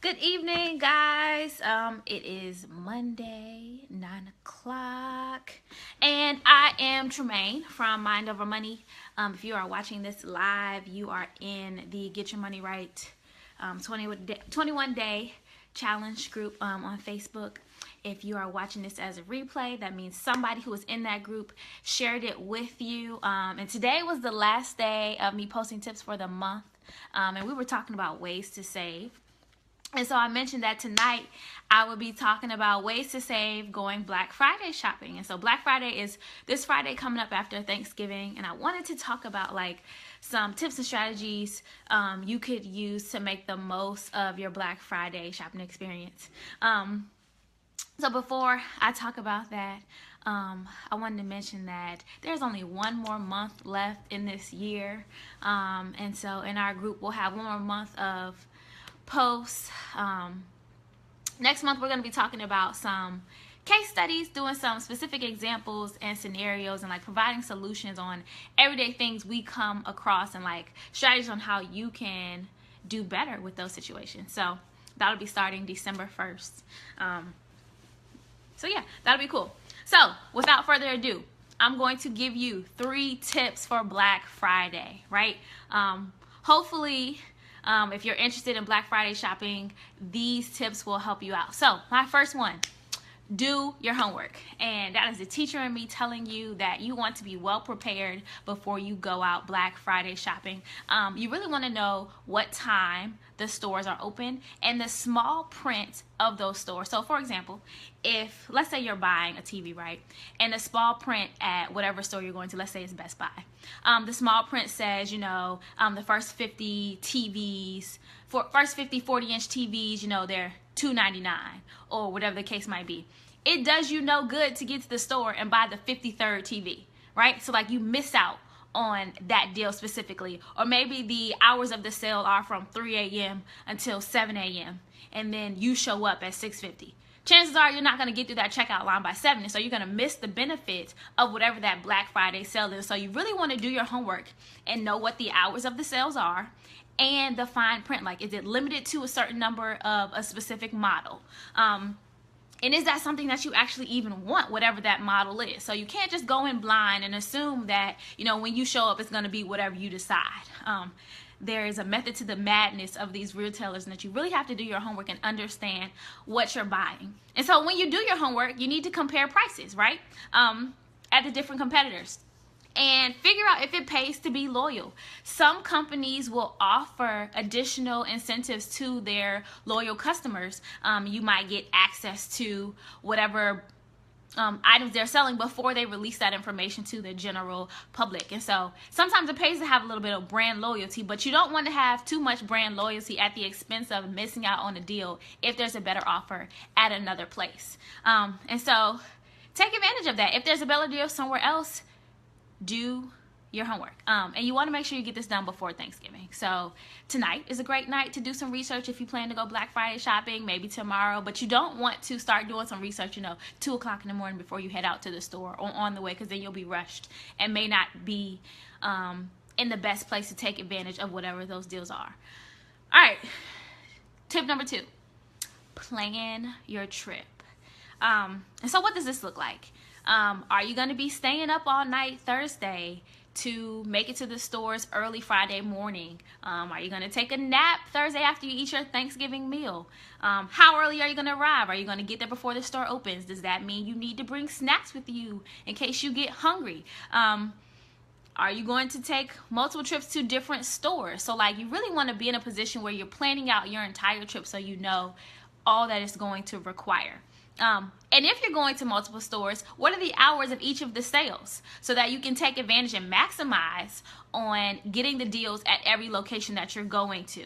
Good evening, guys. It is Monday, 9 o'clock, and I am Tremaine from Mind Over Money. If you are watching this live, you are in the Get Your Money Right 21 day challenge group on Facebook. If you are watching this as a replay, that means somebody who was in that group shared it with you. And today was the last day of me posting tips for the month, and we were talking about ways to save. And so I mentioned that tonight I will be talking about ways to save going Black Friday shopping. And so Black Friday is this Friday coming up after Thanksgiving. And I wanted to talk about like some tips and strategies you could use to make the most of your Black Friday shopping experience. So before I talk about that, I wanted to mention that there's only one more month left in this year. And so in our group, we'll have one more month of posts. Next month we're going to be talking about some case studies, doing some specific examples and scenarios, and like providing solutions on everyday things we come across, and like strategies on how you can do better with those situations. So that'll be starting December 1st. So yeah, that'll be cool. So without further ado, I'm going to give you 3 tips for Black Friday, right? Hopefully, if you're interested in Black Friday shopping, these tips will help you out. So my first one, do your homework. And that is the teacher in me telling you that you want to be well prepared before you go out Black Friday shopping. You really want to know what time the stores are open and the small print of those stores. So for example, if let's say you're buying a TV, right, and the small print at whatever store you're going to, let's say it's Best Buy, the small print says, the first 50 TVs, first 50 40-inch TVs, they're $2.99 or whatever the case might be. It does you no good to get to the store and buy the 53rd TV, right? So like you miss out on that deal specifically. Or maybe the hours of the sale are from 3 a.m. until 7 a.m. and then you show up at 6:50. Chances are you're not going to get through that checkout line by 7, so you're going to miss the benefit of whatever that Black Friday sale is. So you really want to do your homework and know what the hours of the sales are and the fine print. Like, is it limited to a certain number of a specific model? And is that something that you actually even want, whatever that model is? So you can't just go in blind and assume that, when you show up, it's going to be whatever you decide. There is a method to the madness of these retailers, and that you really have to do your homework and understand what you're buying. And so when you do your homework, you need to compare prices, right, at the different competitors, and figure out if it pays to be loyal. Some companies will offer additional incentives to their loyal customers. You might get access to whatever items they're selling before they release that information to the general public. And so sometimes it pays to have a little bit of brand loyalty, but you don't want to have too much brand loyalty at the expense of missing out on a deal if there's a better offer at another place. And so take advantage of that. If there's a better deal somewhere else, do your homework. And you want to make sure you get this done before Thanksgiving. So tonight is a great night to do some research if you plan to go Black Friday shopping, maybe tomorrow, but you don't want to start doing some research, 2 o'clock in the morning before you head out to the store or on the way, because then you'll be rushed and may not be in the best place to take advantage of whatever those deals are. All right, tip number 2, plan your trip. And so what does this look like? Are you going to be staying up all night Thursday to make it to the stores early Friday morning? Are you going to take a nap Thursday after you eat your Thanksgiving meal? How early are you going to arrive? Are you going to get there before the store opens? Does that mean you need to bring snacks with you in case you get hungry? Are you going to take multiple trips to different stores? So like you really want to be in a position where you're planning out your entire trip so you know all that it's going to require. And if you're going to multiple stores, what are the hours of each of the sales so that you can take advantage and maximize on getting the deals at every location that you're going to?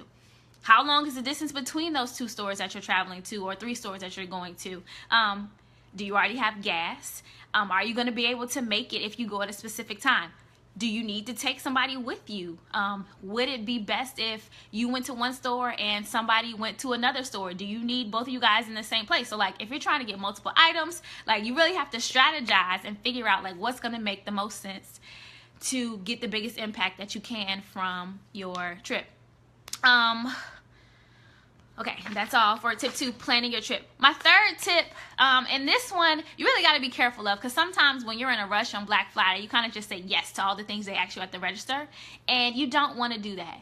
How long is the distance between those 2 stores that you're traveling to, or 3 stores that you're going to? Do you already have gas? Are you going to be able to make it if you go at a specific time? Do you need to take somebody with you? Would it be best if you went to one store and somebody went to another store? Do you need both of you guys in the same place? So like if you're trying to get multiple items, like you really have to strategize and figure out like what's going to make the most sense to get the biggest impact that you can from your trip. Okay, that's all for tip 2, planning your trip. My third tip, and this one you really got to be careful of, because sometimes when you're in a rush on Black Friday, you kind of just say yes to all the things they ask you at the register, and you don't want to do that.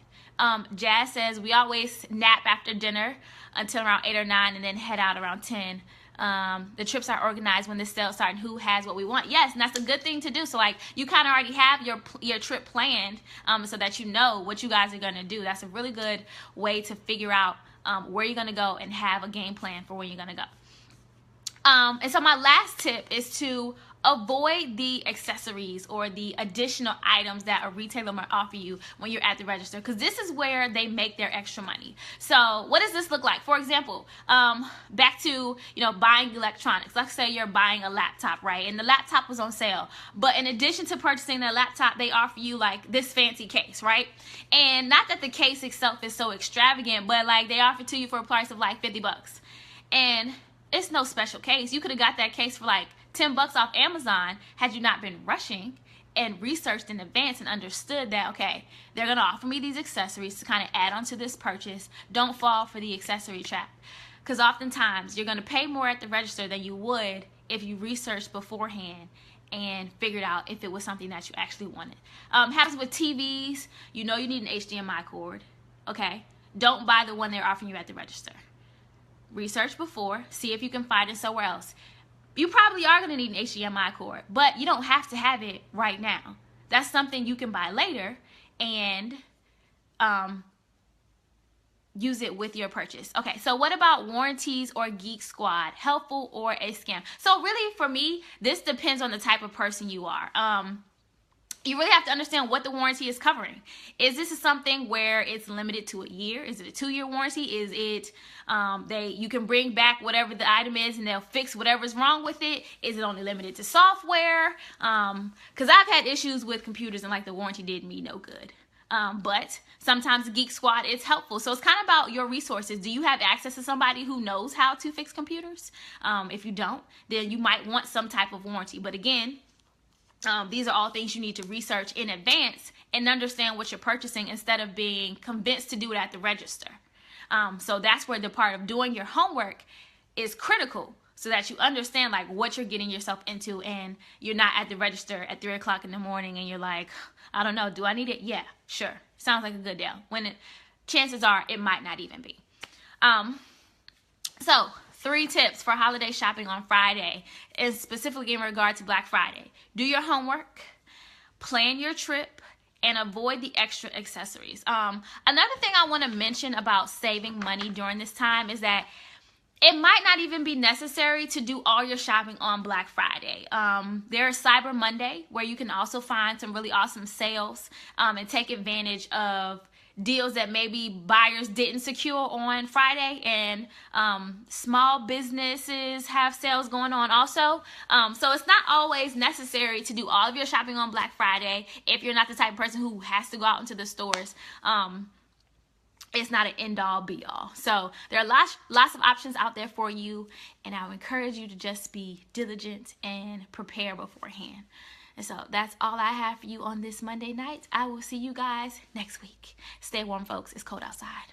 Jazz says we always nap after dinner until around 8 or 9 and then head out around 10. The trips are organized when the sales start and who has what we want. Yes, and that's a good thing to do. So like you kind of already have your trip planned, so that you know what you guys are going to do. That's a really good way to figure out where you're going to go and have a game plan for where you're going to go. And so my last tip is to avoid the accessories or the additional items that a retailer might offer you when you're at the register, because this is where they make their extra money. So what does this look like? For example, back to buying electronics. Let's say you're buying a laptop, right? And the laptop was on sale, but in addition to purchasing the laptop, they offer you like this fancy case, right? And not that the case itself is so extravagant, but like they offer it to you for a price of like $50, and it's no special case. You could have got that case for like $10 off Amazon had you not been rushing and researched in advance and understood that, okay, they're going to offer me these accessories to kind of add on to this purchase. Don't fall for the accessory trap, because oftentimes you're going to pay more at the register than you would if you researched beforehand and figured out if it was something that you actually wanted. Happens with TVs. You know you need an HDMI cord, okay? Don't buy the one they're offering you at the register. Research before, see if you can find it somewhere else. You probably are going to need an HDMI cord, but you don't have to have it right now. That's something you can buy later and use it with your purchase. Okay, so what about warranties or Geek Squad? Helpful or a scam? So really for me, this depends on the type of person you are. You really have to understand what the warranty is covering. Is this something where it's limited to a year? Is it a 2-year warranty? Is it you can bring back whatever the item is and they'll fix whatever's wrong with it? Is it only limited to software? Because I've had issues with computers and like the warranty did me no good. But sometimes Geek Squad is helpful. So it's kind of about your resources. Do you have access to somebody who knows how to fix computers? If you don't, then you might want some type of warranty. But again, these are all things you need to research in advance and understand what you're purchasing instead of being convinced to do it at the register. So that's where the part of doing your homework is critical, so that you understand like what you're getting yourself into and you're not at the register at 3 o'clock in the morning and you're like, I don't know, do I need it? Yeah, sure. Sounds like a good deal. When chances are it might not even be. So 3 tips for holiday shopping on Friday, is specifically in regard to Black Friday. Do your homework, plan your trip, and avoid the extra accessories. Another thing I want to mention about saving money during this time is that it might not even be necessary to do all your shopping on Black Friday. There's Cyber Monday, where you can also find some really awesome sales and take advantage of deals that maybe buyers didn't secure on Friday, and small businesses have sales going on also. So it's not always necessary to do all of your shopping on Black Friday if you're not the type of person who has to go out into the stores. It's not an end-all be-all. So there are lots of options out there for you, and I would encourage you to just be diligent and prepare beforehand. And so that's all I have for you on this Monday night. I will see you guys next week. Stay warm, folks. It's cold outside.